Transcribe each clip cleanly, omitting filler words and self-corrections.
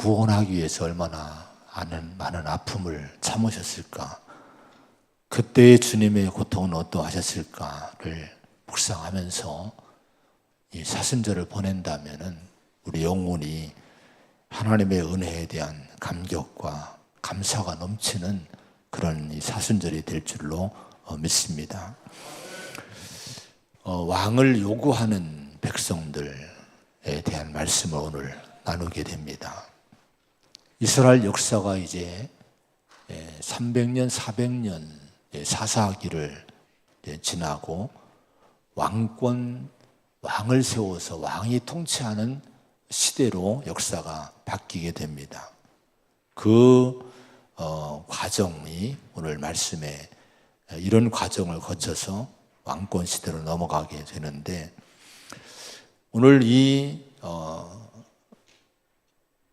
구원하기 위해서 얼마나 많은 아픔을 참으셨을까? 그때의 주님의 고통은 어떠하셨을까를 묵상하면서 이 사순절을 보낸다면은 우리 영혼이 하나님의 은혜에 대한 감격과 감사가 넘치는 그런 이 사순절이 될 줄로 믿습니다. 왕을 요구하는 백성들에 대한 말씀을 오늘 나누게 됩니다. 이스라엘 역사가 이제 300년, 400년 사사기를 지나고 왕을 세워서 왕이 통치하는 시대로 역사가 바뀌게 됩니다. 그 과정이 오늘 말씀에 이런 과정을 거쳐서 왕권 시대로 넘어가게 되는데, 오늘 이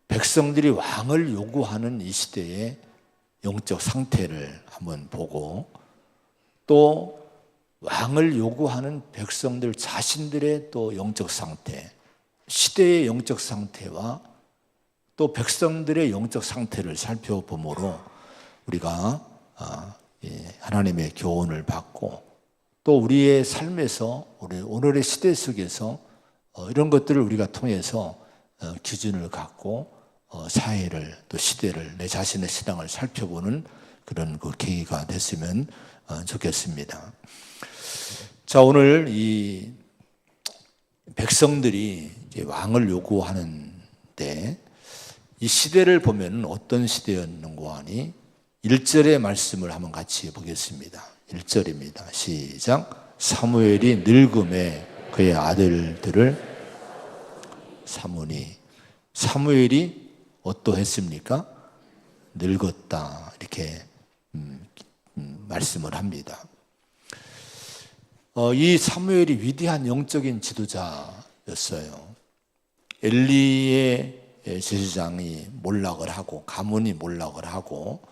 백성들이 왕을 요구하는 이 시대의 영적 상태를 한번 보고, 또 왕을 요구하는 백성들 자신들의 또 영적 상태, 시대의 영적 상태와 또 백성들의 영적 상태를 살펴보므로 우리가 하나님의 교훈을 받고, 또 우리의 삶에서 오늘의 시대 속에서 이런 것들을 우리가 통해서 기준을 갖고 사회를, 또 시대를, 내 자신의 신앙을 살펴보는 그런 그 계기가 됐으면 좋겠습니다. 자, 오늘 이 백성들이 이제 왕을 요구하는데, 이 시대를 보면 어떤 시대였는가 하니 1절의 말씀을 한번 같이 보겠습니다. 1절입니다. 시작. 사무엘이 늙음에 그의 아들들을 사무니. 사무엘이 어떠했습니까? 늙었다, 이렇게 말씀을 합니다. 이 사무엘이 위대한 영적인 지도자였어요. 엘리의 제사장이 몰락을 하고, 가문이 몰락을 하고,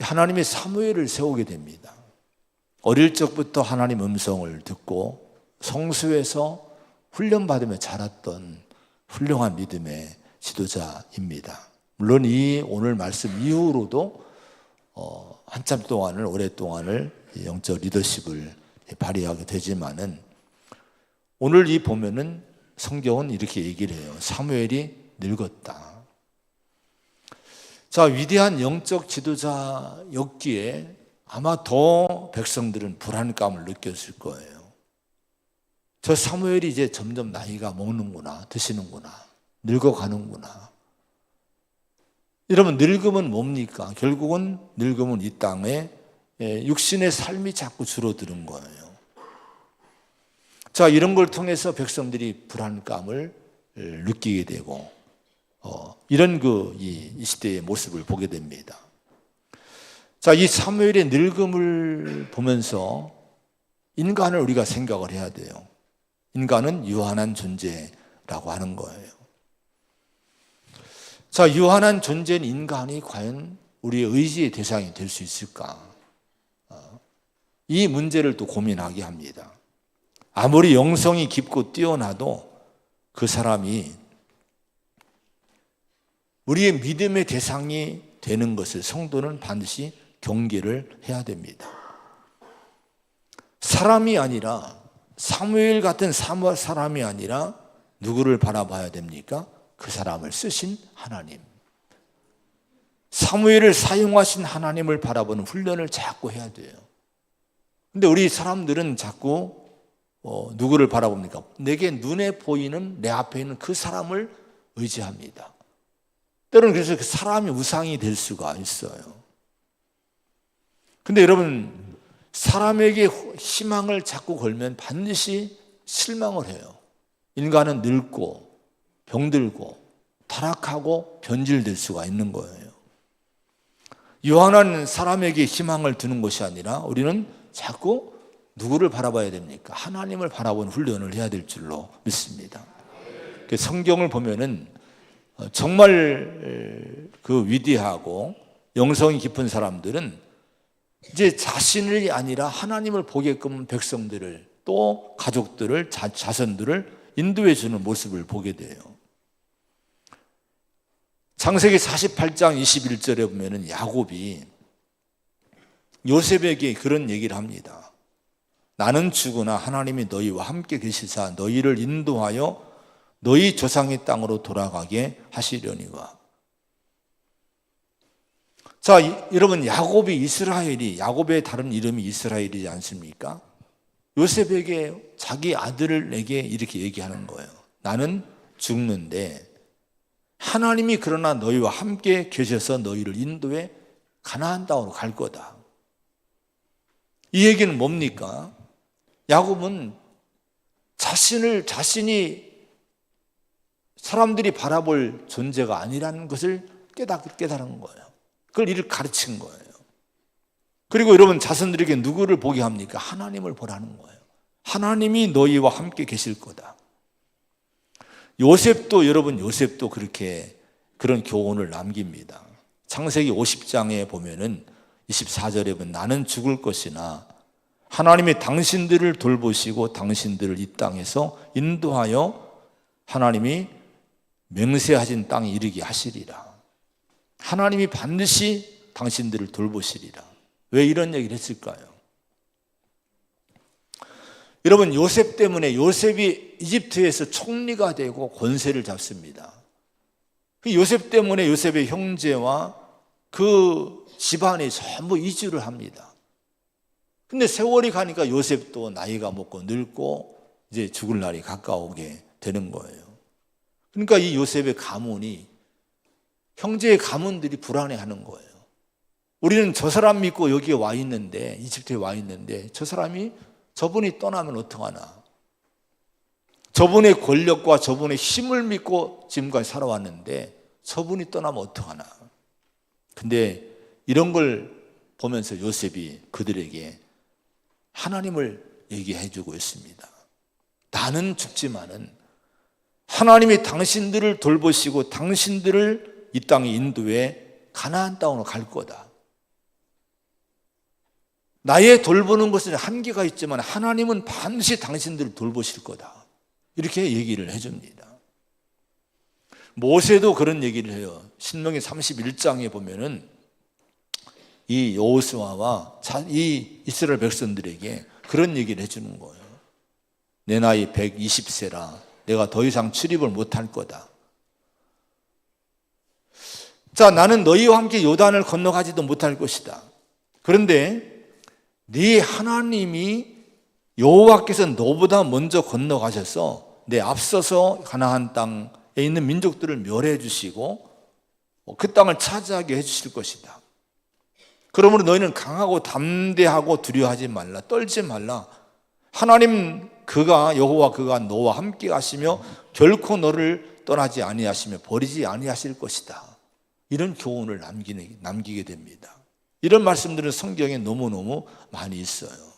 하나님의 사무엘을 세우게 됩니다. 어릴 적부터 하나님 음성을 듣고 성수에서 훈련받으며 자랐던 훌륭한 믿음의 지도자입니다. 물론 이 오늘 말씀 이후로도 한참 동안을, 오랫동안을 영적 리더십을 발휘하게 되지만은, 오늘 이 보면은 성경은 이렇게 얘기를 해요. 사무엘이 늙었다. 자, 위대한 영적 지도자였기에 아마 더 백성들은 불안감을 느꼈을 거예요. 저 사무엘이 이제 점점 나이가 먹는구나, 드시는구나, 늙어가는구나. 여러분, 늙음은 뭡니까? 결국은 늙음은 이 땅에 육신의 삶이 자꾸 줄어드는 거예요. 자, 이런 걸 통해서 백성들이 불안감을 느끼게 되고, 이런 이 시대의 모습을 보게 됩니다. 자, 이 사무엘의 늙음을 보면서 인간을 우리가 생각을 해야 돼요. 인간은 유한한 존재라고 하는 거예요. 자, 유한한 존재인 인간이 과연 우리의 의지의 대상이 될 수 있을까? 이 문제를 또 고민하게 합니다. 아무리 영성이 깊고 뛰어나도 그 사람이 우리의 믿음의 대상이 되는 것을 성도는 반드시 경계를 해야 됩니다. 사람이 아니라, 사무엘 같은 사람이 아니라 누구를 바라봐야 됩니까? 그 사람을 쓰신 하나님, 사무엘을 사용하신 하나님을 바라보는 훈련을 자꾸 해야 돼요. 근데 우리 사람들은 자꾸 누구를 바라봅니까? 내게 눈에 보이는, 내 앞에 있는 그 사람을 의지합니다. 때로는 그래서 그 사람이 우상이 될 수가 있어요. 근데 여러분, 사람에게 희망을 자꾸 걸면 반드시 실망을 해요. 인간은 늙고 병들고 타락하고 변질될 수가 있는 거예요. 유한한 사람에게 희망을 두는 것이 아니라 우리는 자꾸 누구를 바라봐야 됩니까? 하나님을 바라보는 훈련을 해야 될 줄로 믿습니다. 성경을 보면은 정말 그 위대하고 영성이 깊은 사람들은 이제 자신이 아니라 하나님을 보게끔 백성들을, 또 가족들을, 자손들을 인도해 주는 모습을 보게 돼요. 창세기 48장 21절에 보면은 야곱이 요셉에게 그런 얘기를 합니다. 나는 죽으나 하나님이 너희와 함께 계시사 너희를 인도하여 너희 조상의 땅으로 돌아가게 하시려니와. 자, 여러분, 야곱의 다른 이름이 이스라엘이지 않습니까? 요셉에게 자기 아들에게 이렇게 얘기하는 거예요. 나는 죽는데 하나님이 그러나 너희와 함께 계셔서 너희를 인도해 가나안 땅으로 갈 거다. 이 얘기는 뭡니까? 야곱은 자신이 사람들이 바라볼 존재가 아니라는 것을 깨달은 거예요. 그걸 이를 가르친 거예요. 그리고 여러분, 자손들에게 누구를 보게 합니까? 하나님을 보라는 거예요. 하나님이 너희와 함께 계실 거다. 요셉도 그렇게 그런 교훈을 남깁니다. 창세기 50장에 보면은 24절에 보면 나는 죽을 것이나 하나님이 당신들을 돌보시고 당신들을 이 땅에서 인도하여 하나님이 맹세하신 땅에 이르게 하시리라. 하나님이 반드시 당신들을 돌보시리라. 왜 이런 얘기를 했을까요? 여러분, 요셉 때문에 요셉이 이집트에서 총리가 되고 권세를 잡습니다. 요셉 때문에 요셉의 형제와 그 집안이 전부 이주를 합니다. 근데 세월이 가니까 요셉도 나이가 먹고 늙고 이제 죽을 날이 가까우게 되는 거예요. 그러니까 이 요셉의 가문이, 형제의 가문들이 불안해하는 거예요. 우리는 저 사람 믿고 여기에 와 있는데, 이집트에 와 있는데 저분이 떠나면 어떡하나. 저분의 권력과 저분의 힘을 믿고 지금까지 살아왔는데 저분이 떠나면 어떡하나. 근데 이런 걸 보면서 요셉이 그들에게 하나님을 얘기해 주고 있습니다. 나는 죽지만은 하나님이 당신들을 돌보시고 당신들을 이 땅에 인도해 가나안 땅으로 갈 거다. 나의 돌보는 것은 한계가 있지만 하나님은 반드시 당신들을 돌보실 거다. 이렇게 얘기를 해줍니다. 모세도 그런 얘기를 해요. 신명기 31장에 보면은 이 여호수아와 이 이스라엘 백성들에게 그런 얘기를 해주는 거예요. 내 나이 120세라 내가 더 이상 출입을 못할 거다. 자, 나는 너희와 함께 요단을 건너가지도 못할 것이다. 그런데 네 하나님이 여호와께서 너보다 먼저 건너가셔서 내 앞서서 가나안 땅에 있는 민족들을 멸해 주시고 그 땅을 차지하게 해 주실 것이다. 그러므로 너희는 강하고 담대하고 두려워하지 말라. 떨지 말라. 하나님 여호와 그가 너와 함께 하시며 결코 너를 떠나지 아니하시며 버리지 아니하실 것이다. 이런 교훈을 남기게 됩니다. 이런 말씀들은 성경에 너무너무 많이 있어요.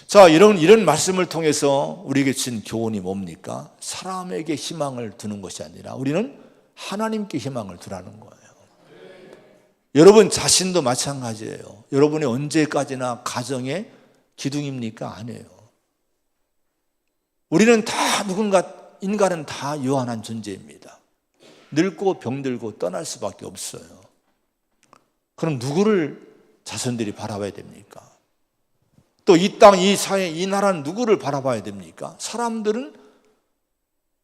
자, 이런 말씀을 통해서 우리에게 준 교훈이 뭡니까? 사람에게 희망을 두는 것이 아니라 우리는 하나님께 희망을 두라는 거예요. 여러분 자신도 마찬가지예요. 여러분이 언제까지나 가정의 기둥입니까? 아니에요. 우리는 다 인간은 다 유한한 존재입니다. 늙고 병들고 떠날 수밖에 없어요. 그럼 누구를 자손들이 바라봐야 됩니까? 또 이 땅, 이 사회, 이 나라는 누구를 바라봐야 됩니까?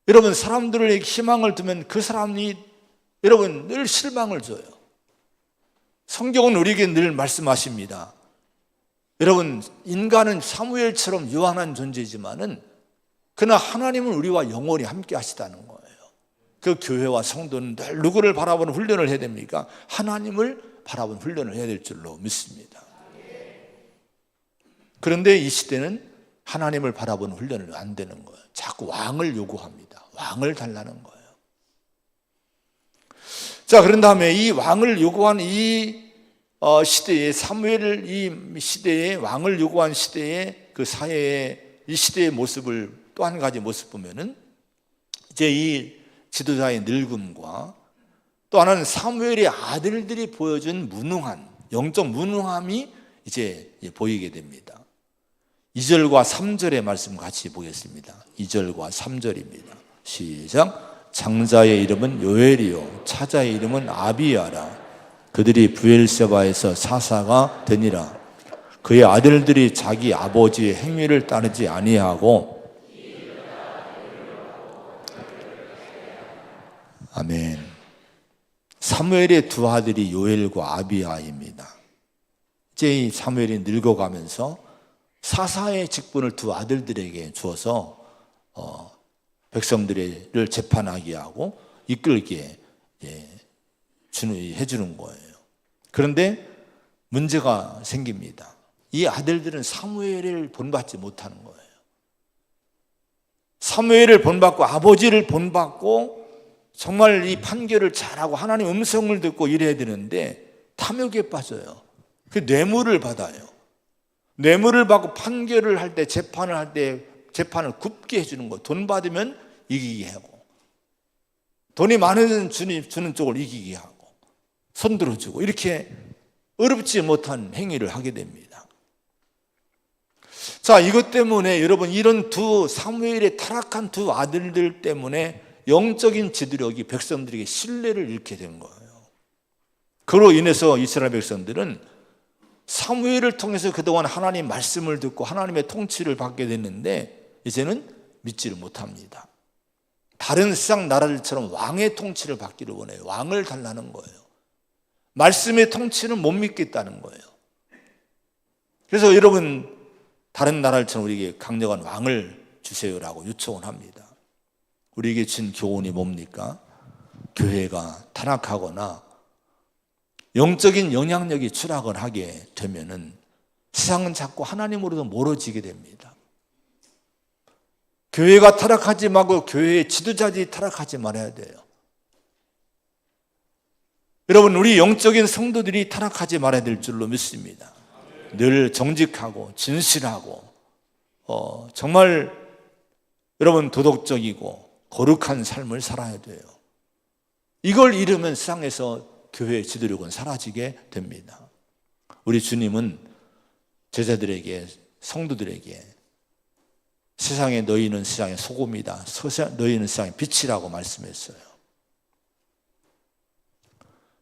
여러분 사람들에게 희망을 두면 그 사람이 여러분 늘 실망을 줘요. 성경은 우리에게 늘 말씀하십니다. 여러분 인간은 사무엘처럼 유한한 존재지만은 그러나 하나님은 우리와 영원히 함께 하시다는 거예요. 그 교회와 성도는 늘 누구를 바라보는 훈련을 해야 됩니까? 하나님을 바라보는 훈련을 해야 될 줄로 믿습니다. 그런데 이 시대는 하나님을 바라보는 훈련을 안 되는 거예요. 자꾸 왕을 요구합니다. 왕을 달라는 거예요. 자, 그런 다음에 이 왕을 요구한 이 시대에 사무엘을 이 시대에 왕을 요구한 시대의 그 사회의 이 시대의 모습을 또 한 가지 모습 보면은 이제 이 지도자의 늙음과 또 하나는 사무엘의 아들들이 보여준 영적 무능함이 이제 보이게 됩니다. 2절과 3절의 말씀 같이 보겠습니다. 2절과 3절입니다. 시작. 장자의 이름은 요엘이요 차자의 이름은 아비야라. 그들이 브엘세바에서 사사가 되니라. 그의 아들들이 자기 아버지의 행위를 따르지 아니하고. 아멘. 사무엘의 두 아들이 요엘과 아비야입니다. 이제 이 사무엘이 늙어가면서 사사의 직분을 두 아들들에게 주어서 백성들을 재판하게 하고 이끌게 해주는 거예요. 그런데 문제가 생깁니다. 이 아들들은 사무엘을 본받지 못하는 거예요. 사무엘을 본받고 아버지를 본받고 정말 이 판결을 잘하고 하나님 음성을 듣고 이래야 되는데 탐욕에 빠져요. 그 뇌물을 받아요. 뇌물을 받고 판결을 할 때, 재판을 할 때 재판을 굽게 해주는 거예요. 돈 받으면 이기게 하고, 돈이 많은 주는 쪽을 이기게 하고, 손들어주고, 이렇게 어렵지 못한 행위를 하게 됩니다. 자, 이것 때문에 여러분, 이런 두 사무엘의 타락한 두 아들들 때문에 영적인 지도력이 백성들에게 신뢰를 잃게 된 거예요. 그로 인해서 이스라엘 백성들은 사무엘을 통해서 그동안 하나님 말씀을 듣고 하나님의 통치를 받게 됐는데 이제는 믿지를 못합니다. 다른 세상 나라들처럼 왕의 통치를 받기를 원해요. 왕을 달라는 거예요. 말씀의 통치는 못 믿겠다는 거예요. 그래서 여러분, 다른 나라들처럼 우리에게 강력한 왕을 주세요라고 요청을 합니다. 우리에게 준 교훈이 뭡니까? 교회가 타락하거나 영적인 영향력이 추락을 하게 되면은 세상은 자꾸 하나님으로도 멀어지게 됩니다. 교회가 타락하지 말고 교회의 지도자들이 타락하지 말아야 돼요. 여러분, 우리 영적인 성도들이 타락하지 말아야 될 줄로 믿습니다. 늘 정직하고 진실하고 정말 여러분 도덕적이고 거룩한 삶을 살아야 돼요. 이걸 잃으면 세상에서 교회의 지도력은 사라지게 됩니다. 우리 주님은 제자들에게, 성도들에게 세상에 너희는 세상의 소금이다, 너희는 세상의 빛이라고 말씀했어요.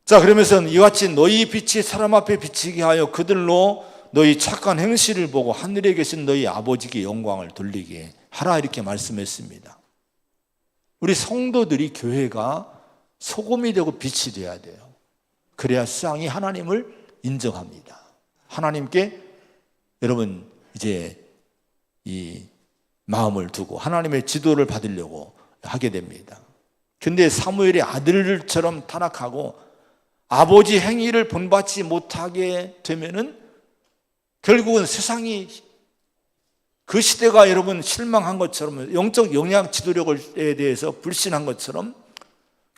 자, 그러면서 이같이 너희 빛이 사람 앞에 비치게 하여 그들로 너희 착한 행실을 보고 하늘에 계신 너희 아버지께 영광을 돌리게 하라, 이렇게 말씀했습니다. 우리 성도들이, 교회가 소금이 되고 빛이 되어야 돼요. 그래야 세상이 하나님을 인정합니다. 하나님께 여러분 이제 이 마음을 두고 하나님의 지도를 받으려고 하게 됩니다. 근데 사무엘의 아들들처럼 타락하고 아버지 행위를 본받지 못하게 되면은 결국은 세상이, 그 시대가 여러분 실망한 것처럼, 영적 영향 지도력에 대해서 불신한 것처럼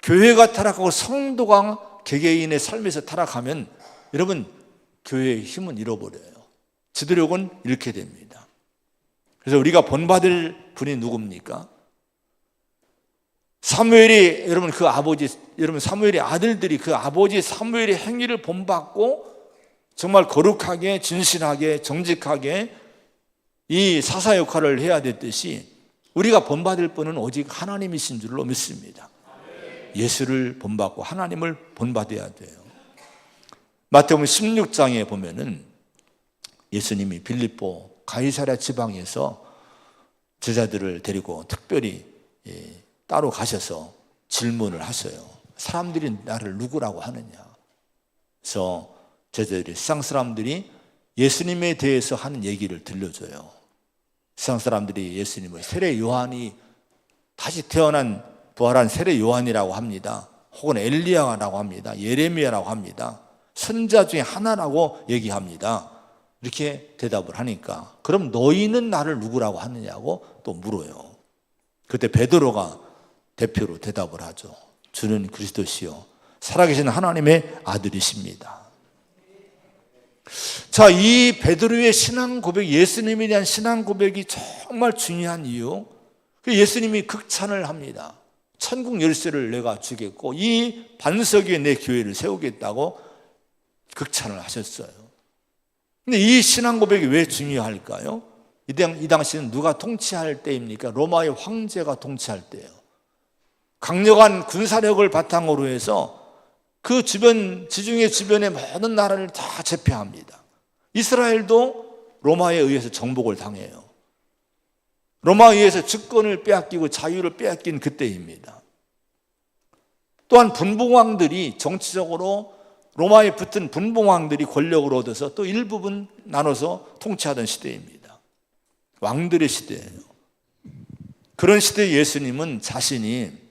교회가 타락하고 성도가 개개인의 삶에서 타락하면 여러분 교회의 힘은 잃어버려요. 지도력은 잃게 됩니다. 그래서 우리가 본받을 분이 누굽니까? 사무엘이, 여러분 그 아버지, 여러분 사무엘의 아들들이 그 아버지 사무엘의 행위를 본받고 정말 거룩하게, 진실하게, 정직하게 이 사사 역할을 해야 됐듯이 우리가 본받을 분은 오직 하나님이신 줄로 믿습니다. 예수를 본받고 하나님을 본받아야 돼요. 마태복음 16장에 보면은 예수님이 빌립보 가이사랴 지방에서 제자들을 데리고 특별히 따로 가셔서 질문을 하세요. 사람들이 나를 누구라고 하느냐. 그래서 제자들이, 세상 사람들이 예수님에 대해서 하는 얘기를 들려줘요. 세상 사람들이 예수님을 세례 요한이 다시 태어난 부활한 세례 요한이라고 합니다. 혹은 엘리야라고 합니다. 예레미야라고 합니다. 선자 중에 하나라고 얘기합니다. 이렇게 대답을 하니까, 그럼 너희는 나를 누구라고 하느냐고 또 물어요. 그때 베드로가 대표로 대답을 하죠. 주는 그리스도시요 살아계신 하나님의 아들이십니다. 자, 이 베드로의 신앙 고백, 예수님에 대한 신앙 고백이 정말 중요한 이유, 예수님이 극찬을 합니다. 천국 열쇠를 내가 주겠고 이 반석 위에 내 교회를 세우겠다고 극찬을 하셨어요. 근데 이 신앙 고백이 왜 중요할까요? 이 당시는 누가 통치할 때입니까? 로마의 황제가 통치할 때예요. 강력한 군사력을 바탕으로 해서 그 주변, 지중해 주변의 모든 나라를 다 제패합니다. 이스라엘도 로마에 의해서 정복을 당해요. 로마에 의해서 주권을 빼앗기고 자유를 빼앗긴 그때입니다. 또한 분봉왕들이 정치적으로 로마에 붙은 분봉왕들이 권력을 얻어서 또 일부분 나눠서 통치하던 시대입니다. 왕들의 시대예요. 그런 시대의 예수님은 자신이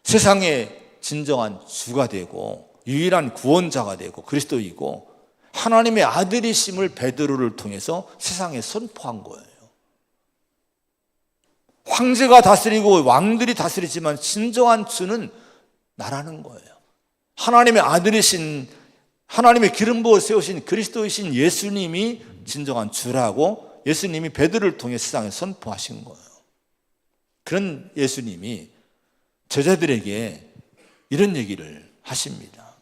세상의 진정한 주가 되고 유일한 구원자가 되고 그리스도이고 하나님의 아들이심을 베드로를 통해서 세상에 선포한 거예요. 황제가 다스리고 왕들이 다스리지만 진정한 주는 나라는 거예요. 하나님의 아들이신, 하나님의 기름 부어 세우신 그리스도이신 예수님이 진정한 주라고 예수님이 베드로를 통해 세상에 선포하신 거예요. 그런 예수님이 제자들에게 이런 얘기를 하십니다.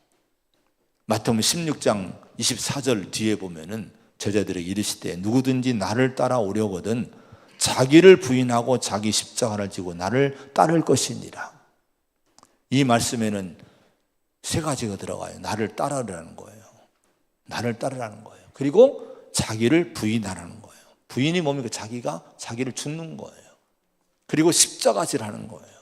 마태복음 16장 24절 뒤에 보면은 제자들에게 이르시되 누구든지 나를 따라오려거든 자기를 부인하고 자기 십자가를 지고 나를 따를 것이니라. 이 말씀에는 세 가지가 들어가요. 나를 따르라는 거예요. 나를 따르라는 거예요. 그리고 자기를 부인하라는 거예요. 부인이 뭡니까? 자기를 죽는 거예요. 그리고 십자가질하는 거예요.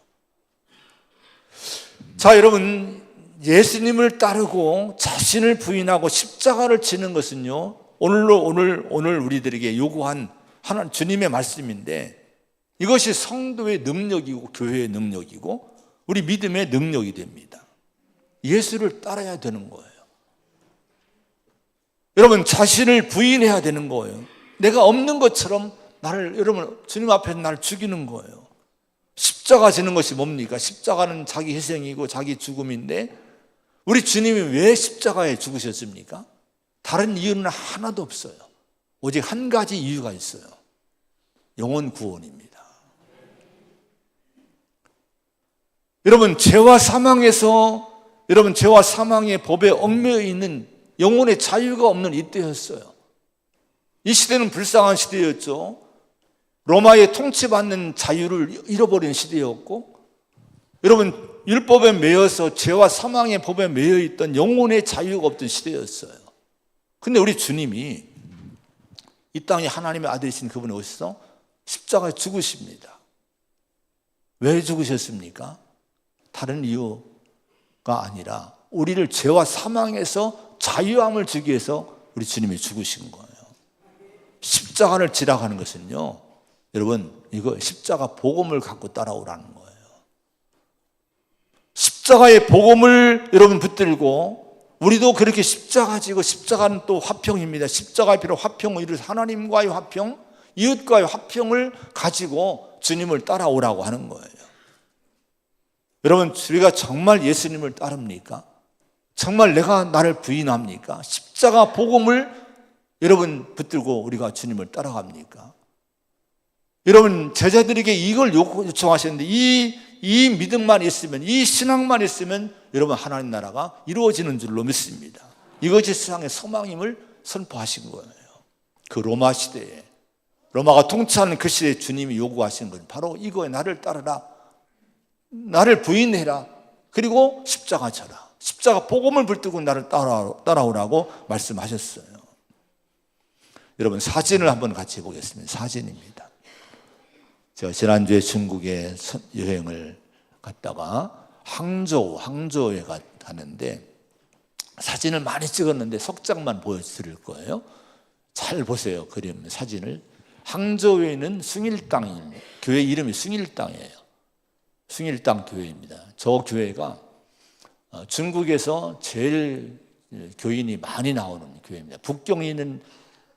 자, 여러분, 예수님을 따르고 자신을 부인하고 십자가를 지는 것은요, 오늘 우리들에게 요구한 하나님 주님의 말씀인데, 이것이 성도의 능력이고 교회의 능력이고 우리 믿음의 능력이 됩니다. 예수를 따라야 되는 거예요. 여러분, 자신을 부인해야 되는 거예요. 내가 없는 것처럼 여러분, 주님 앞에서 나를 죽이는 거예요. 십자가 지는 것이 뭡니까? 십자가는 자기 희생이고 자기 죽음인데 우리 주님이 왜 십자가에 죽으셨습니까? 다른 이유는 하나도 없어요. 오직 한 가지 이유가 있어요. 영혼 구원입니다. 여러분, 죄와 사망의 법에 얽매여 있는 영혼의 자유가 없는 이때였어요. 이 시대는 불쌍한 시대였죠. 로마에 통치받는 자유를 잃어버린 시대였고, 여러분, 율법에 매여서 죄와 사망의 법에 매여 있던 영혼의 자유가 없던 시대였어요. 근데 우리 주님이 이 땅에 하나님의 아들이신 그분이 오셔서 십자가에 죽으십니다. 왜 죽으셨습니까? 다른 이유가 아니라 우리를 죄와 사망에서 자유함을 주기 위해서 우리 주님이 죽으신 거예요. 십자가를 지라가는 것은요, 여러분, 이거 십자가 복음을 갖고 따라오라는 거예요. 십자가의 복음을 여러분 붙들고 우리도 그렇게 십자가 지고, 십자가는 또 화평입니다. 십자가의 피로 화평을 이루어서 하나님과의 화평, 이웃과의 화평을 가지고 주님을 따라오라고 하는 거예요. 여러분, 우리가 정말 예수님을 따릅니까? 정말 내가 나를 부인합니까? 십자가 복음을 여러분 붙들고 우리가 주님을 따라갑니까? 여러분, 제자들에게 이걸 요청하셨는데 이 믿음만 있으면, 이 신앙만 있으면 여러분 하나님 나라가 이루어지는 줄로 믿습니다. 이것이 세상의 소망임을 선포하신 거예요. 그 로마 시대에, 로마가 통치하는 그 시대에 주님이 요구하신 건 바로 이거에 나를 따르라, 나를 부인해라, 그리고 십자가 져라. 십자가 복음을 붙들고 나를 따라오라고 말씀하셨어요. 여러분, 사진을 한번 같이 보겠습니다. 사진입니다. 제가 지난주에 중국에 여행을 갔다가 항저우에 가는데 사진을 많이 찍었는데 석 장만 보여드릴 거예요. 잘 보세요. 그림 사진을. 항저우에 있는 숭일당 교회 이름이 숭일당이에요. 숭일당 교회입니다. 저 교회가 중국에서 제일 교인이 많이 나오는 교회입니다. 북경에는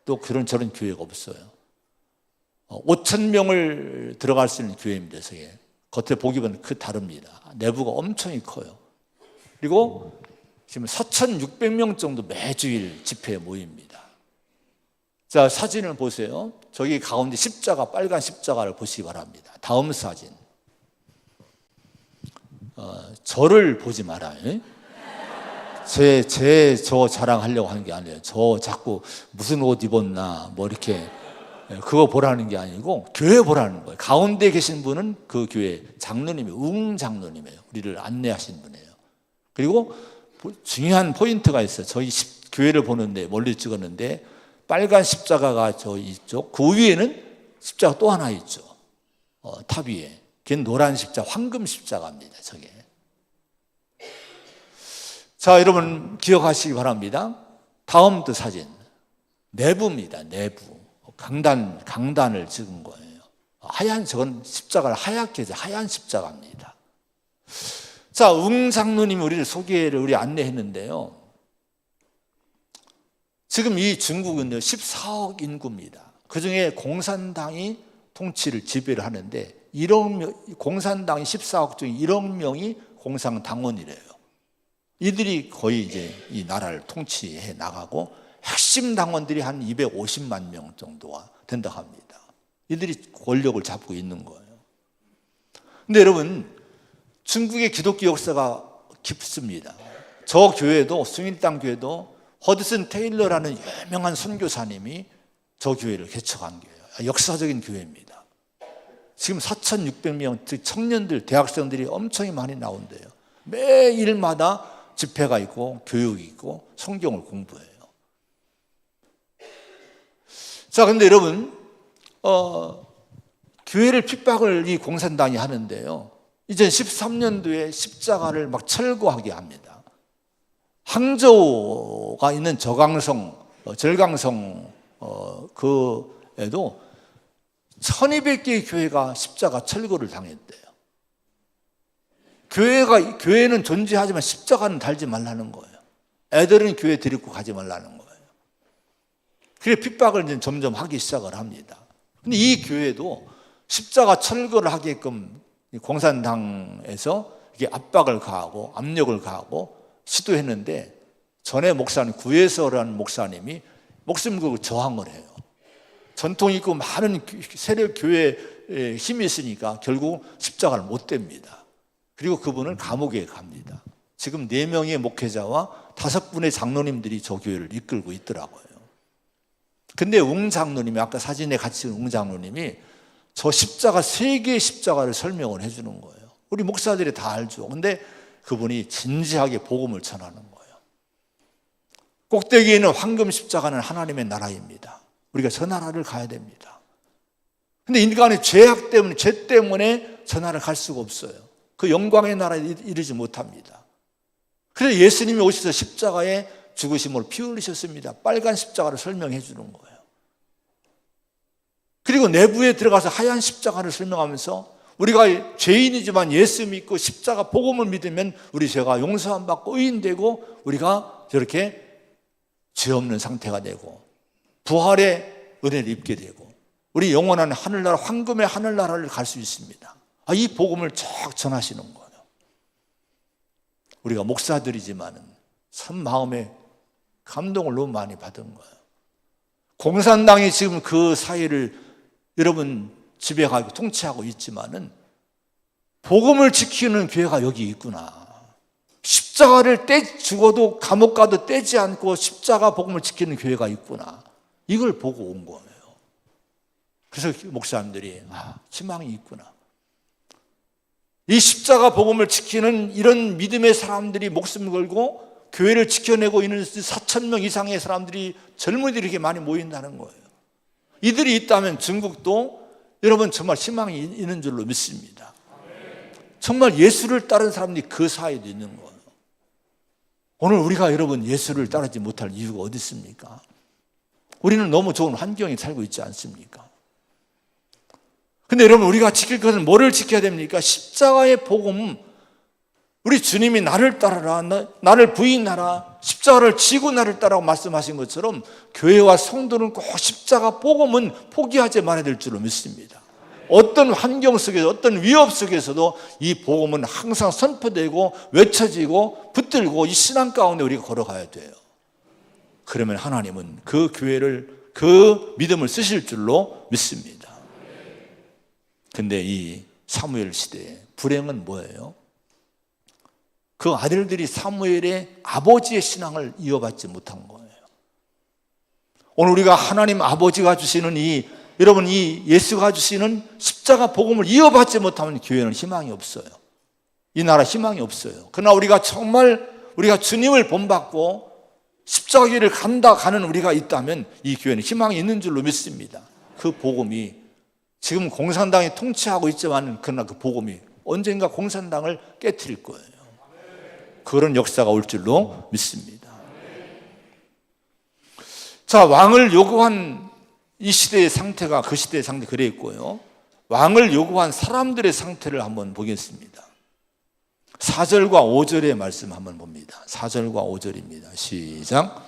또 저런 교회가 없어요. 5,000명을 들어갈 수 있는 교회입니다. 겉에 보기보다는 다릅니다. 내부가 엄청 커요. 그리고 지금 4,600명 정도 매주일 집회에 모입니다. 자, 사진을 보세요. 저기 가운데 십자가, 빨간 십자가를 보시기 바랍니다. 다음 사진. 저를 보지 말아요. 저 자랑하려고 하는 게 아니에요. 저 자꾸 무슨 옷 입었나, 뭐 이렇게 그거 보라는 게 아니고 교회 보라는 거예요. 가운데 계신 분은 그 교회 장로님이에요. 장로님이에요. 우리를 안내하신 분이에요. 그리고 중요한 포인트가 있어요. 저희 교회를 보는데 멀리 찍었는데 빨간 십자가가 저 이쪽, 그 위에는 십자가 또 하나 있죠. 탑 위에. 그게 노란 십자가, 황금 십자가입니다. 저게. 자, 여러분 기억하시기 바랍니다. 다음 또 사진. 내부입니다. 내부. 강단을 찍은 거예요. 저건 십자가를 하얗게 해서 하얀 십자가입니다. 자, 장로님이 우리를 우리 안내했는데요. 지금 이 중국은 14억 인구입니다. 그 중에 공산당이 통치를 지배를 하는데 공산당이 14억 중에 1억 명이 공산당원이래요. 이들이 거의 이제 이 나라를 통치해 나가고 핵심 당원들이 한 250만 명 정도가 된다고 합니다. 이들이 권력을 잡고 있는 거예요. 근데 여러분, 중국의 기독교 역사가 깊습니다. 저 교회도, 스윈땅 교회도 허드슨 테일러라는 유명한 선교사님이 저 교회를 개척한 교회예요. 역사적인 교회입니다. 지금 4,600명, 즉 청년들, 대학생들이 엄청 많이 나온대요. 매일마다 집회가 있고 교육이 있고 성경을 공부해요. 자, 근데 여러분, 교회를 핍박을 이 공산당이 하는데요. 2013년도에 십자가를 막 철거하게 합니다. 항저우가 있는 절강성 그에도 1200개의 교회가 십자가 철거를 당했대요. 교회는 존재하지만 십자가는 달지 말라는 거예요. 애들은 교회 데리고 가지 말라는 거예요. 그래 핍박을 이제 점점 하기 시작을 합니다. 근데 이 교회도 십자가 철거를 하게끔 공산당에서 이게 압박을 가하고 압력을 가하고 시도했는데 전에 목사님 구예서라는 목사님이 목숨 저항을 해요. 전통 있고 많은 세력 교회에 힘이 있으니까 결국 십자가를 못 댑니다. 그리고 그분은 감옥에 갑니다. 지금 4명의 목회자와 5분의 장로님들이 저 교회를 이끌고 있더라고요. 근데 장로님이 아까 사진에 같이 있는 장로님이 저 십자가 3개의 십자가를 설명을 해주는 거예요. 우리 목사들이 다 알죠. 근데 그분이 진지하게 복음을 전하는 거예요. 꼭대기에 있는 황금 십자가는 하나님의 나라입니다. 우리가 저 나라를 가야 됩니다. 근데 인간의 죄악 때문에, 죄 때문에 저 나라를 갈 수가 없어요. 그 영광의 나라에 이르지 못합니다. 그래서 예수님이 오셔서 십자가에 죽으심으로 피 흘리셨습니다. 빨간 십자가를 설명해 주는 거예요. 그리고 내부에 들어가서 하얀 십자가를 설명하면서 우리가 죄인이지만 예수 믿고 십자가 복음을 믿으면 우리 죄가 용서함 받고 의인되고 우리가 저렇게 죄 없는 상태가 되고 부활의 은혜를 입게 되고 우리 영원한 하늘나라, 황금의 하늘나라를 갈 수 있습니다. 이 복음을 쫙 전하시는 거예요. 우리가 목사들이지만은 참 마음에 감동을 너무 많이 받은 거예요. 공산당이 지금 그 사회를 여러분 지배하고 통치하고 있지만은 복음을 지키는 교회가 여기 있구나. 십자가를 죽어도 감옥 가도 떼지 않고 십자가 복음을 지키는 교회가 있구나. 이걸 보고 온 거예요. 그래서 목사님들이 희망이 있구나. 이 십자가 복음을 지키는 이런 믿음의 사람들이 목숨을 걸고 교회를 지켜내고 있는 4,000명 이상의 사람들이 젊은이들이 이렇게 많이 모인다는 거예요. 이들이 있다면 중국도 여러분 정말 희망이 있는 줄로 믿습니다. 정말 예수를 따르는 사람들이 그 사이에 있는 거예요. 오늘 우리가 여러분 예수를 따르지 못할 이유가 어디 있습니까? 우리는 너무 좋은 환경에 살고 있지 않습니까? 근데 여러분 우리가 지킬 것은 뭐를 지켜야 됩니까? 십자가의 복음, 우리 주님이 나를 따르라, 나를 부인하라, 십자가를 지고 나를 따라고 말씀하신 것처럼 교회와 성도는 꼭 십자가 복음은 포기하지 말아야 될 줄로 믿습니다. 어떤 환경 속에서 어떤 위협 속에서도 이 복음은 항상 선포되고 외쳐지고 붙들고 이 신앙 가운데 우리가 걸어가야 돼요. 그러면 하나님은 그 교회를 그 믿음을 쓰실 줄로 믿습니다. 근데 이 사무엘 시대에 불행은 뭐예요? 그 아들들이 사무엘의 아버지의 신앙을 이어받지 못한 거예요. 오늘 우리가 하나님 아버지가 주시는 이 여러분, 이 예수가 주시는 십자가 복음을 이어받지 못하면 교회는 희망이 없어요. 이 나라 희망이 없어요. 그러나 우리가 정말 우리가 주님을 본받고 십자가 길을 가는 우리가 있다면 이 교회는 희망이 있는 줄로 믿습니다. 그 복음이 지금 공산당이 통치하고 있지만 그러나 그 복음이 언젠가 공산당을 깨트릴 거예요. 그런 역사가 올 줄로 믿습니다. 자, 왕을 요구한 이 시대의 상태가 그 시대의 상태 그랬고요. 왕을 요구한 사람들의 상태를 한번 보겠습니다. 4절과 5절의 말씀 한번 봅니다. 4절과 5절입니다. 시작.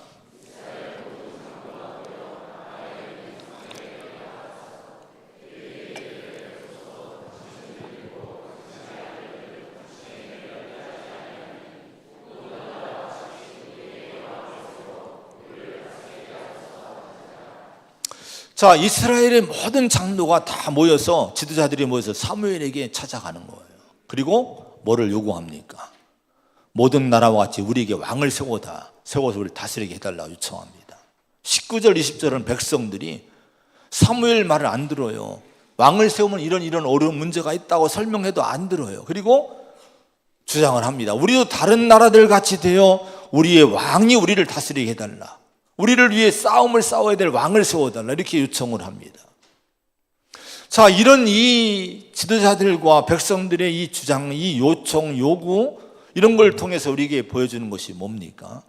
자, 이스라엘의 모든 장로가 다 모여서, 지도자들이 모여서 사무엘에게 찾아가는 거예요. 그리고 뭐를 요구합니까? 모든 나라와 같이 우리에게 왕을 세워서 우리를 다스리게 해달라고 요청합니다. 19절 20절은 백성들이 사무엘 말을 안 들어요. 왕을 세우면 이런 어려운 문제가 있다고 설명해도 안 들어요. 그리고 주장을 합니다. 우리도 다른 나라들 같이 되어 우리의 왕이 우리를 다스리게 해달라, 우리를 위해 싸움을 싸워야 될 왕을 세워달라, 이렇게 요청을 합니다. 자, 이런 이 지도자들과 백성들의 이 주장, 이 요청, 요구, 이런 걸 통해서 우리에게 보여주는 것이 뭡니까?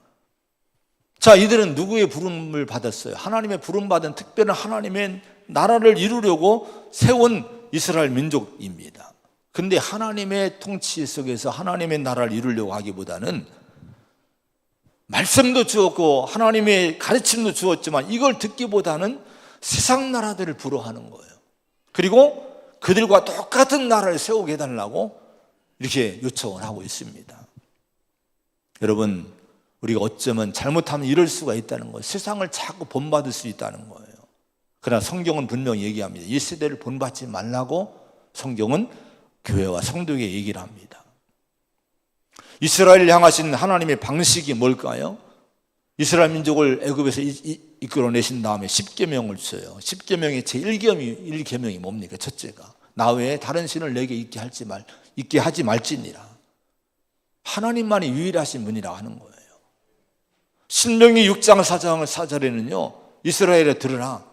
자, 이들은 누구의 부름을 받았어요? 하나님의 부름받은 특별한 하나님의 나라를 이루려고 세운 이스라엘 민족입니다. 근데 하나님의 통치 속에서 하나님의 나라를 이루려고 하기보다는 말씀도 주었고 하나님의 가르침도 주었지만 이걸 듣기보다는 세상 나라들을 부러워하는 거예요. 그리고 그들과 똑같은 나라를 세우게 해달라고 이렇게 요청을 하고 있습니다. 여러분, 우리가 어쩌면 잘못하면 이럴 수가 있다는 거예요. 세상을 자꾸 본받을 수 있다는 거예요. 그러나 성경은 분명히 얘기합니다. 이 세대를 본받지 말라고 성경은 교회와 성도에게 얘기를 합니다. 이스라엘을 향하신 하나님의 방식이 뭘까요? 이스라엘 민족을 애굽에서 이끌어내신 다음에 10계명을 주어요. 10계명의 제1계명이 뭡니까? 첫째가 나 외에 다른 신을 내게 있게 하지 말지니라. 하나님만이 유일하신 분이라고 하는 거예요. 신명기 6장 4절에는요, 이스라엘에 들으라,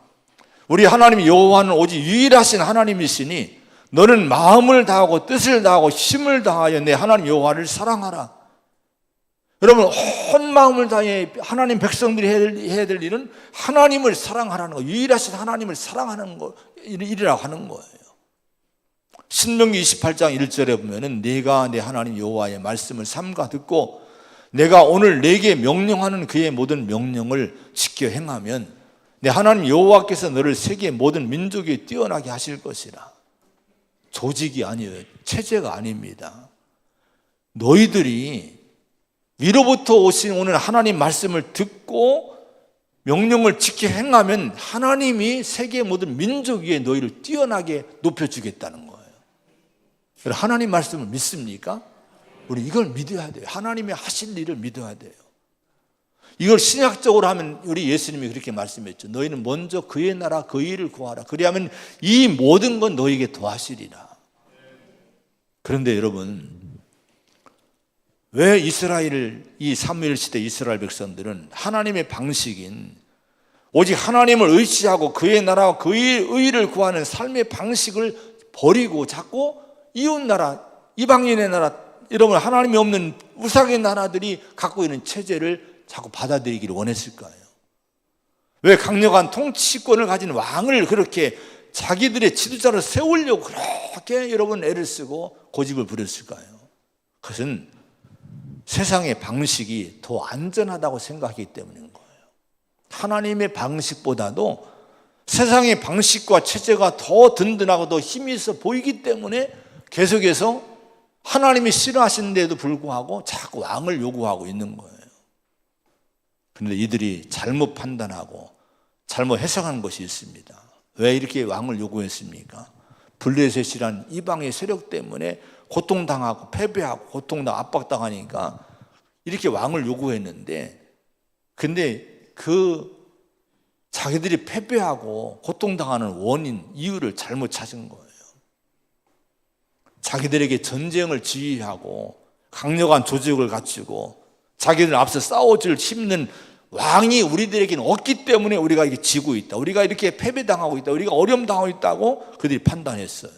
우리 하나님 여호와는 오직 유일하신 하나님이시니 너는 마음을 다하고 뜻을 다하고 힘을 다하여 내 하나님 여호와를 사랑하라. 여러분, 온 마음을 다해 하나님 백성들이 해야 될 일은 하나님을 사랑하라는 거예요. 유일하신 하나님을 사랑하는 거, 일이라고 하는 거예요. 신명기 28장 1절에 보면은 내가 내 하나님 여호와의 말씀을 삼가 듣고 내가 오늘 내게 명령하는 그의 모든 명령을 지켜 행하면 내 하나님 여호와께서 너를 세계 모든 민족에 뛰어나게 하실 것이라. 조직이 아니에요. 체제가 아닙니다. 너희들이 위로부터 오신 오늘 하나님 말씀을 듣고 명령을 지켜 행하면 하나님이 세계 모든 민족 위에 너희를 뛰어나게 높여주겠다는 거예요. 하나님 말씀을 믿습니까? 우리 이걸 믿어야 돼요. 하나님의 하실 일을 믿어야 돼요. 이걸 신약적으로 하면 우리 예수님이 그렇게 말씀했죠. 너희는 먼저 그의 나라 그 일을 구하라. 그리하면 이 모든 건 너희에게 더하시리라. 그런데 여러분, 왜 이 사무엘 시대 이스라엘 백성들은 하나님의 방식인 오직 하나님을 의지하고 그의 나라와 그의 의를 구하는 삶의 방식을 버리고 자꾸 이웃 나라, 이방인의 나라, 여러분 하나님이 없는 우상의 나라들이 갖고 있는 체제를 자꾸 받아들이기를 원했을까요? 왜 강력한 통치권을 가진 왕을 그렇게 자기들의 지도자를 세우려고 그렇게 여러분 애를 쓰고 고집을 부렸을까요? 그것은 세상의 방식이 더 안전하다고 생각하기 때문인 거예요. 하나님의 방식보다도 세상의 방식과 체제가 더 든든하고 더 힘이 있어 보이기 때문에 계속해서 하나님이 싫어하시는데도 불구하고 자꾸 왕을 요구하고 있는 거예요. 그런데 이들이 잘못 판단하고 잘못 해석한 것이 있습니다. 왜 이렇게 왕을 요구했습니까? 블레셋이란 이방의 세력 때문에 고통당하고 패배하고 고통당하고 압박당하니까 이렇게 왕을 요구했는데, 근데 그 자기들이 패배하고 고통당하는 원인, 이유를 잘못 찾은 거예요. 자기들에게 전쟁을 지휘하고 강력한 조직을 갖추고 자기들 앞서 싸워줄 힘있는 왕이 우리들에게는 없기 때문에 우리가 이렇게 지고 있다, 우리가 이렇게 패배당하고 있다, 우리가 어려움 당하고 있다고 그들이 판단했어요.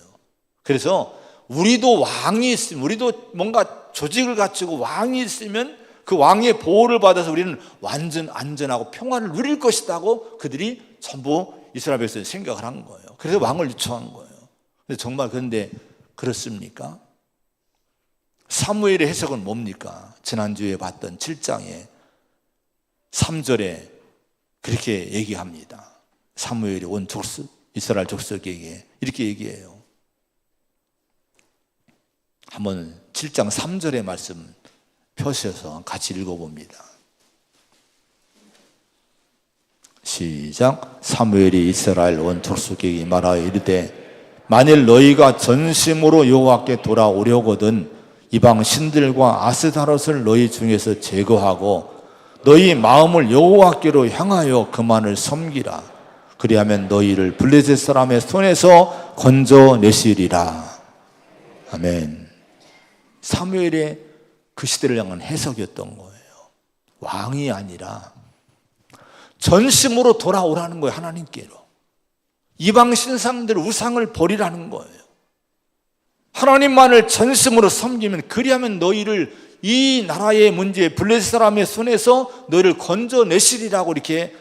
그래서 우리도 왕이 있으면, 우리도 뭔가 조직을 갖추고 왕이 있으면 그 왕의 보호를 받아서 우리는 완전 안전하고 평화를 누릴 것이라고 그들이 전부 이스라엘 백성이 생각을 한 거예요. 그래서 왕을 요청한 거예요. 근데 정말 그런데 그렇습니까? 사무엘의 해석은 뭡니까? 지난주에 봤던 7장에 3절에 그렇게 얘기합니다. 사무엘이 온 족속, 이스라엘 족속에게 이렇게 얘기해요. 한번 7장 3절의 말씀 펴셔서 같이 읽어봅니다. 시작. 사무엘이 이스라엘 온 족속에게 말하여 이르되 만일 너희가 전심으로 여호와께 돌아오려거든 이방 신들과 아스타롯을 너희 중에서 제거하고 너희 마음을 여호와께로 향하여 그만을 섬기라. 그리하면 너희를 블레셋 사람의 손에서 건져내시리라. 아멘. 사무엘의 그 시대를 향한 해석이었던 거예요. 왕이 아니라 전심으로 돌아오라는 거예요. 하나님께로. 이방 신상들 우상을 버리라는 거예요. 하나님만을 전심으로 섬기면, 그리하면 너희를 이 나라의 문제, 블레셋 사람의 손에서 너희를 건져내시리라고 이렇게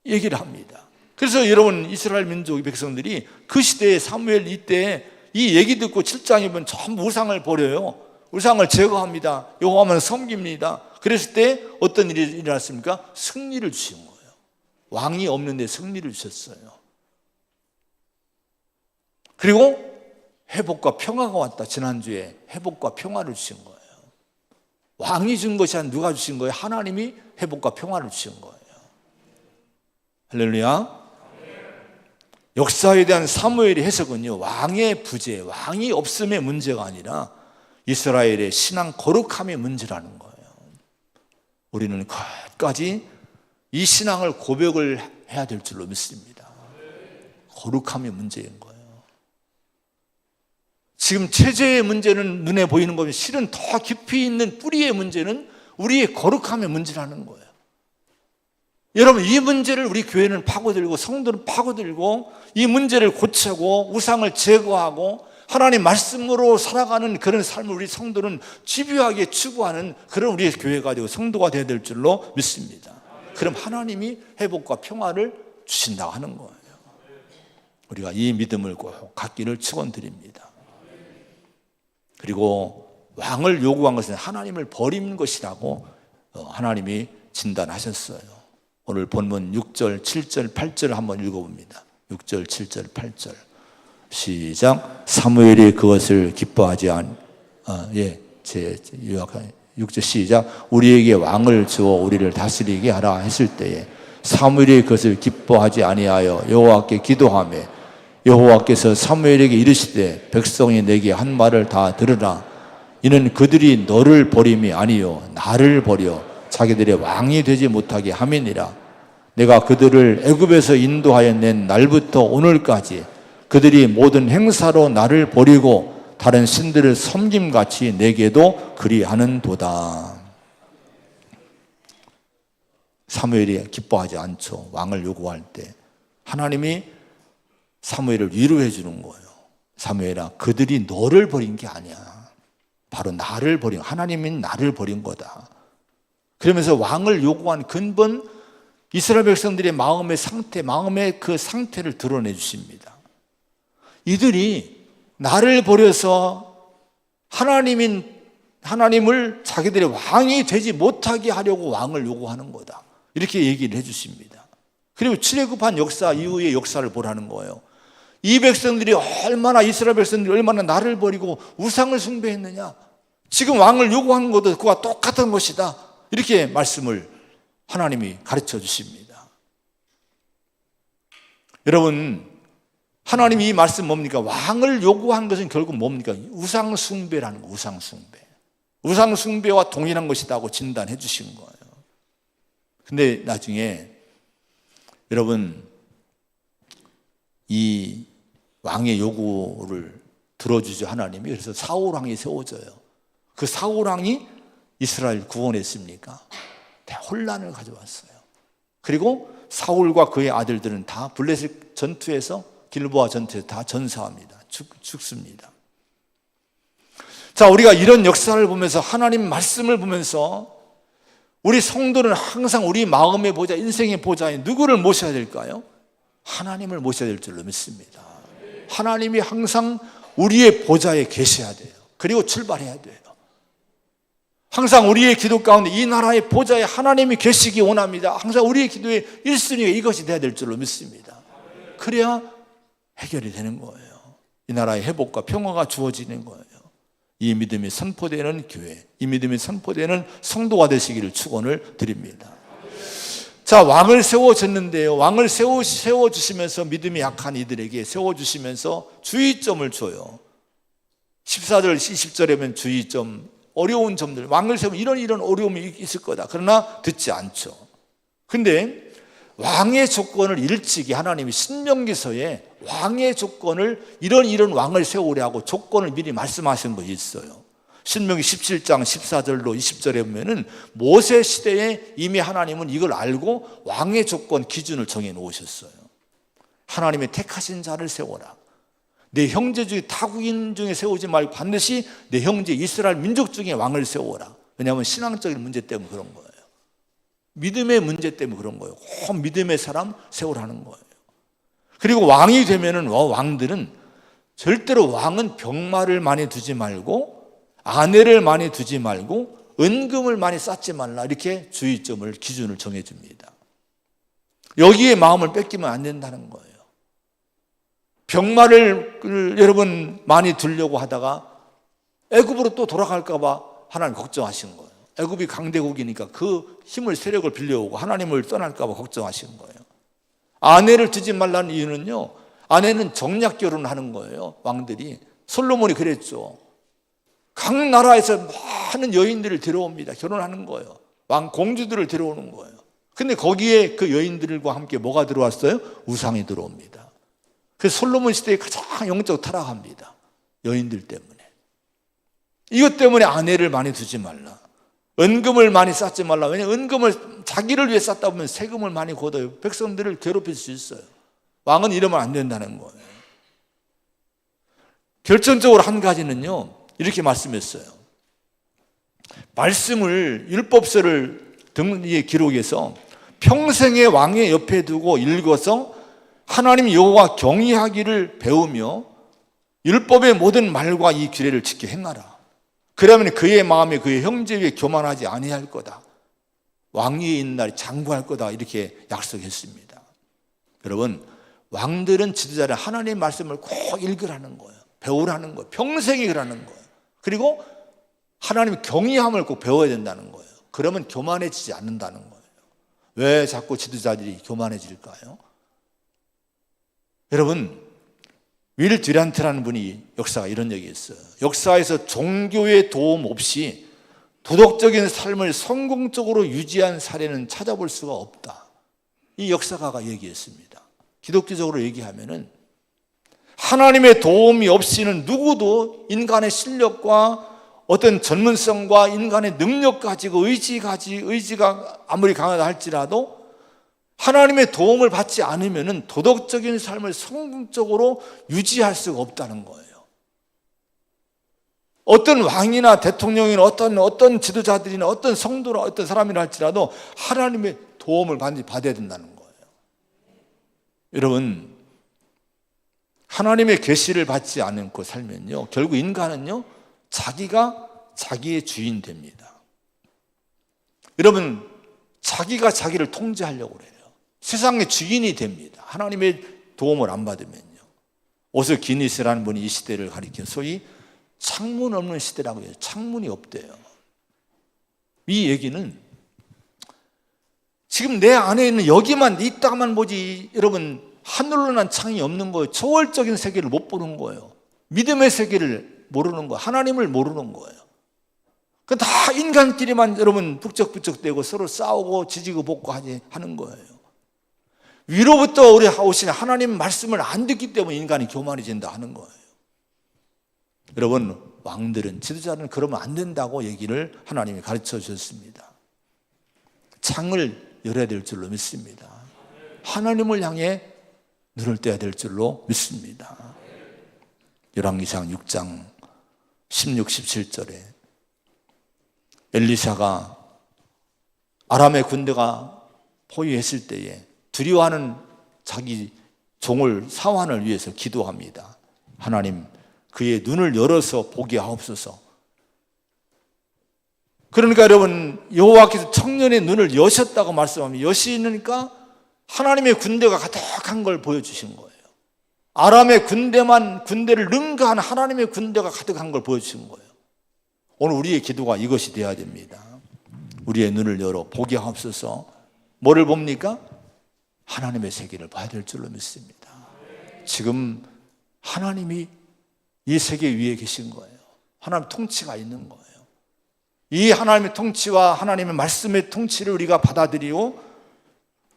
얘기를 합니다. 그래서 여러분, 이스라엘 민족 백성들이 그 시대에 사무엘 이때 이 얘기 듣고 7장에 보면 전부 우상을 버려요. 우상을 제거합니다. 여호와만 섬깁니다. 그랬을 때 어떤 일이 일어났습니까? 승리를 주신 거예요. 왕이 없는데 승리를 주셨어요. 그리고 회복과 평화가 왔다. 지난주에 회복과 평화를 주신 거예요. 왕이 준 것이 아니라 누가 주신 거예요? 하나님이 회복과 평화를 주신 거예요. 할렐루야. 역사에 대한 사무엘의 해석은요, 왕의 부재, 왕이 없음의 문제가 아니라 이스라엘의 신앙 거룩함의 문제라는 거예요. 우리는 끝까지 이 신앙을 고백을 해야 될 줄로 믿습니다. 거룩함의 문제인 거예요. 지금 체제의 문제는 눈에 보이는 거면 실은 더 깊이 있는 뿌리의 문제는 우리의 거룩함의 문제라는 거예요. 여러분, 이 문제를 우리 교회는 파고들고 성도는 파고들고 이 문제를 고치고 우상을 제거하고 하나님 말씀으로 살아가는 그런 삶을 우리 성도는 집요하게 추구하는 그런 우리의 교회가 되고 성도가 되어야 될 줄로 믿습니다. 그럼 하나님이 회복과 평화를 주신다고 하는 거예요. 우리가 이 믿음을 꼭 갖기를 축원드립니다. 그리고 왕을 요구한 것은 하나님을 버린 것이라고 하나님이 진단하셨어요. 오늘 본문 6절, 7절, 8절 한번 읽어봅니다. 6절, 7절, 8절 시작. 사무엘이 그것을 기뻐하지 6절 시작. 우리에게 왕을 주어 우리를 다스리게 하라 했을 때에 사무엘이 그것을 기뻐하지 아니하여 여호와께 기도하며 여호와께서 사무엘에게 이르시되 백성이 내게 한 말을 다 들으라. 이는 그들이 너를 버림이 아니요 나를 버려 자기들의 왕이 되지 못하게 함이니라. 내가 그들을 애굽에서 인도하여 낸 날부터 오늘까지 그들이 모든 행사로 나를 버리고 다른 신들을 섬김같이 내게도 그리하는도다. 사무엘이 기뻐하지 않죠. 왕을 요구할 때 하나님이 사무엘을 위로해 주는 거예요. 사무엘아, 그들이 너를 버린 게 아니야. 바로 나를 버린, 하나님이 나를 버린 거다. 그러면서 왕을 요구한 근본, 이스라엘 백성들의 마음의 상태, 마음의 그 상태를 드러내 주십니다. 이들이 나를 버려서 하나님을 자기들의 왕이 되지 못하게 하려고 왕을 요구하는 거다. 이렇게 얘기를 해 주십니다. 그리고 출애굽한 역사 이후의 역사를 보라는 거예요. 이 백성들이 얼마나, 이스라엘 백성들이 얼마나 나를 버리고 우상을 숭배했느냐. 지금 왕을 요구하는 것도 그와 똑같은 것이다. 이렇게 말씀을 하나님이 가르쳐 주십니다. 여러분, 하나님이 이 말씀 뭡니까? 왕을 요구한 것은 결국 뭡니까? 우상 숭배라는 거, 우상 숭배. 우상 숭배와 동일한 것이라고 진단해 주신 거예요. 근데 나중에 여러분, 이 왕의 요구를 들어주죠, 하나님이. 그래서 사울왕이 세워져요. 그 사울왕이 이스라엘 구원했습니까? 대혼란을 가져왔어요. 그리고 사울과 그의 아들들은 다 블레셋 전투에서, 길보아 전투에서 다 전사합니다. 죽습니다. 자, 우리가 이런 역사를 보면서, 하나님 말씀을 보면서 우리 성도는 항상 우리 마음의 보좌, 인생의 보좌에 누구를 모셔야 될까요? 하나님을 모셔야 될 줄로 믿습니다. 하나님이 항상 우리의 보좌에 계셔야 돼요. 그리고 출발해야 돼요. 항상 우리의 기도 가운데 이 나라의 보좌에 하나님이 계시기 원합니다. 항상 우리의 기도의 1순위가 이것이 돼야 될 줄로 믿습니다. 그래야 해결이 되는 거예요. 이 나라의 회복과 평화가 주어지는 거예요. 이 믿음이 선포되는 교회, 이 믿음이 선포되는 성도가 되시기를 축원을 드립니다. 자, 왕을 세워줬는데요, 왕을 세워주시면서 믿음이 약한 이들에게 세워주시면서 주의점을 줘요. 14절, 20절에 보면 주의점, 어려운 점들, 왕을 세우면 이런 어려움이 있을 거다. 그러나 듣지 않죠. 근데 왕의 조건을 일찍이 하나님이 신명기서에 왕의 조건을 이런 왕을 세우려고 조건을 미리 말씀하신 것이 있어요. 신명기 17장 14절로 20절에 보면은 모세 시대에 이미 하나님은 이걸 알고 왕의 조건 기준을 정해 놓으셨어요. 하나님의 택하신 자를 세워라. 내 형제 중에 타국인 중에 세우지 말고 반드시 내 형제 이스라엘 민족 중에 왕을 세워라. 왜냐하면 신앙적인 문제 때문에 그런 거예요. 믿음의 문제 때문에 그런 거예요. 꼭 믿음의 사람 세우라는 거예요. 그리고 왕이 되면은 왕들은 절대로 왕은 병마를 많이 두지 말고 아내를 많이 두지 말고 은금을 많이 쌓지 말라. 이렇게 주의점을, 기준을 정해줍니다. 여기에 마음을 뺏기면 안 된다는 거예요. 병마를 여러분 많이 두려고 하다가 애굽으로 또 돌아갈까 봐 하나님 걱정하신 거예요. 애굽이 강대국이니까 그 힘을, 세력을 빌려오고 하나님을 떠날까 봐 걱정하신 거예요. 아내를 두지 말라는 이유는요, 아내는 정략 결혼하는 거예요. 왕들이. 솔로몬이 그랬죠. 각 나라에서 많은 여인들을 데려옵니다. 결혼하는 거예요. 왕 공주들을 데려오는 거예요. 근데 거기에 그 여인들과 함께 뭐가 들어왔어요? 우상이 들어옵니다. 그래서 솔로몬 시대에 가장 영적 타락합니다. 여인들 때문에. 이것 때문에 아내를 많이 두지 말라. 은금을 많이 쌓지 말라. 왜냐하면 은금을 자기를 위해 쌓다 보면 세금을 많이 걷어요. 백성들을 괴롭힐 수 있어요. 왕은 이러면 안 된다는 거예요. 결정적으로 한 가지는요, 이렇게 말씀했어요. 말씀을, 율법서를 등에 기록해서 평생의 왕의 옆에 두고 읽어서 하나님 여호와 경외하기를 배우며 율법의 모든 말과 이 규례를 지켜 행하라. 그러면 그의 마음에 그의 형제 위에 교만하지 아니할 거다. 왕위에 있는 날에 장구할 거다. 이렇게 약속했습니다. 여러분, 왕들은 지도자를 하나님의 말씀을 꼭 읽으라는 거예요. 배우라는 거예요. 평생 읽으라는 거예요. 그리고 하나님의 경외함을 꼭 배워야 된다는 거예요. 그러면 교만해지지 않는다는 거예요. 왜 자꾸 지도자들이 교만해질까요? 여러분, 윌 듀란트라는 분이 역사가 이런 얘기했어요. 역사에서 종교의 도움 없이 도덕적인 삶을 성공적으로 유지한 사례는 찾아볼 수가 없다. 이 역사가가 얘기했습니다. 기독교적으로 얘기하면은 하나님의 도움이 없이는 누구도 인간의 실력과 어떤 전문성과 인간의 능력 가지고 의지가 아무리 강하다 할지라도 하나님의 도움을 받지 않으면 도덕적인 삶을 성공적으로 유지할 수가 없다는 거예요. 어떤 왕이나 대통령이나 어떤 지도자들이나 어떤 성도나 어떤 사람이나 할지라도 하나님의 도움을 반드시 받아야 된다는 거예요. 여러분, 하나님의 계시를 받지 않고 살면요, 결국 인간은요, 자기가 자기의 주인 됩니다. 여러분, 자기가 자기를 통제하려고 그래요. 세상의 주인이 됩니다. 하나님의 도움을 안 받으면요. 오스 기니스라는 분이 이 시대를 가리켜 소위 창문 없는 시대라고 해요. 창문이 없대요. 이 얘기는 지금 내 안에 있는 여기만 이 땅만 보지, 여러분, 하늘로 난 창이 없는 거예요. 초월적인 세계를 못 보는 거예요. 믿음의 세계를 모르는 거예요. 하나님을 모르는 거예요. 그 다 인간끼리만 여러분 북적북적대고 서로 싸우고 지지고 볶고 하는 거예요. 위로부터 우리 오신 하나님 말씀을 안 듣기 때문에 인간이 교만해진다 하는 거예요. 여러분, 왕들은, 지도자는 그러면 안 된다고 얘기를 하나님이 가르쳐 주셨습니다. 창을 열어야 될 줄로 믿습니다. 하나님을 향해 눈을 떼야 될 줄로 믿습니다. 열왕기상 6장 16, 17절에 엘리사가 아람의 군대가 포위했을 때에 두려워하는 자기 종을 사환을 위해서 기도합니다. 하나님, 그의 눈을 열어서 보게 하옵소서. 그러니까 여러분, 여호와께서 청년의 눈을 여셨다고 말씀하면, 여시니까 하나님의 군대가 가득한 걸 보여주신 거예요. 아람의 군대를 능가한 하나님의 군대가 가득한 걸 보여주신 거예요. 오늘 우리의 기도가 이것이 되어야 됩니다. 우리의 눈을 열어 보게 하옵소서. 뭐를 봅니까? 하나님의 세계를 봐야 될 줄로 믿습니다. 지금 하나님이 이 세계 위에 계신 거예요. 하나님 통치가 있는 거예요. 이 하나님의 통치와 하나님의 말씀의 통치를 우리가 받아들이고,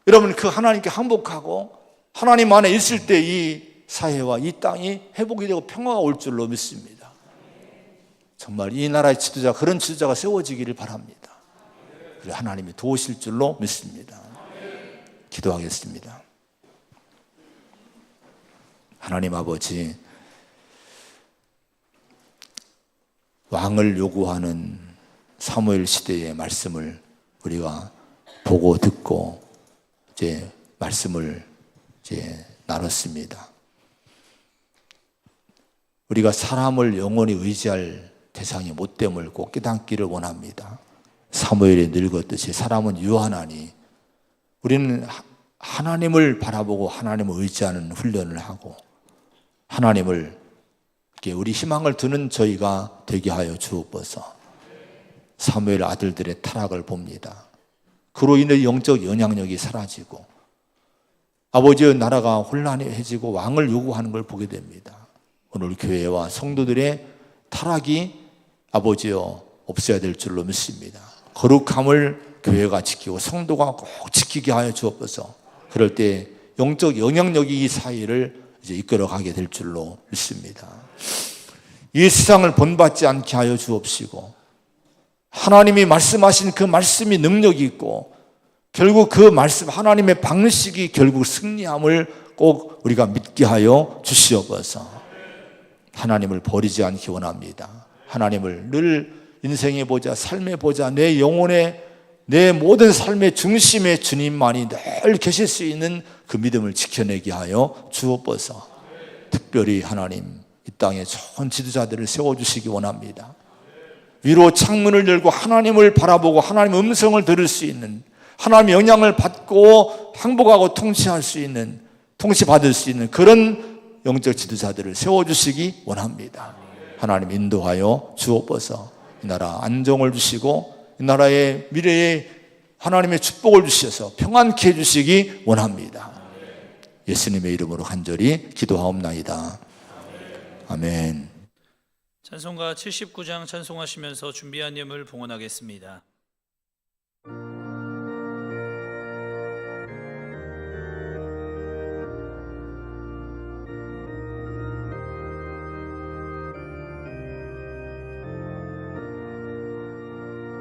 여러분, 그 하나님께 항복하고 하나님 안에 있을 때 이 사회와 이 땅이 회복이 되고 평화가 올 줄로 믿습니다. 정말 이 나라의 지도자, 그런 지도자가 세워지기를 바랍니다. 그리고 하나님이 도우실 줄로 믿습니다. 기도하겠습니다. 하나님 아버지, 왕을 요구하는 사무엘 시대의 말씀을 우리가 보고 듣고 이제 말씀을 이제 나눴습니다. 우리가 사람을 영원히 의지할 대상이 못됨을 꼭 깨닫기를 원합니다. 사무엘이 늙었듯이 사람은 유한하니 우리는 하나님을 바라보고 하나님을 의지하는 훈련을 하고, 하나님을 우리 희망을 두는 저희가 되게 하여 주옵소서. 사무엘 아들들의 타락을 봅니다. 그로 인해 영적 영향력이 사라지고 아버지의 나라가 혼란해지고 왕을 요구하는 걸 보게 됩니다. 오늘 교회와 성도들의 타락이 아버지여 없어야 될 줄로 믿습니다. 거룩함을 교회가 지키고 성도가 꼭 지키게 하여 주옵소서. 그럴 때 영적 영향력이 이 사회를 이제 이끌어가게 될 줄로 믿습니다. 이 세상을 본받지 않게 하여 주옵시고, 하나님이 말씀하신 그 말씀이 능력이 있고 결국 그 말씀 하나님의 방식이 결국 승리함을 꼭 우리가 믿게 하여 주시옵소서. 하나님을 버리지 않기 원합니다. 하나님을 늘 인생의 보좌, 삶의 보좌, 내 영혼의, 내 모든 삶의 중심에 주님만이 늘 계실 수 있는 그 믿음을 지켜내게 하여 주옵소서. 특별히 하나님, 이 땅에 좋은 지도자들을 세워주시기 원합니다. 위로 창문을 열고 하나님을 바라보고 하나님의 음성을 들을 수 있는, 하나님의 영향을 받고 행복하고 통치할 수 있는, 통치받을 수 있는 그런 영적 지도자들을 세워주시기 원합니다. 하나님 인도하여 주옵소서. 이 나라 안정을 주시고 이 나라의 미래에 하나님의 축복을 주셔서 평안케 해주시기 원합니다. 예수님의 이름으로 간절히 기도하옵나이다. 아멘. 찬송가 79장 찬송하시면서 준비한 예물 봉헌하겠습니다.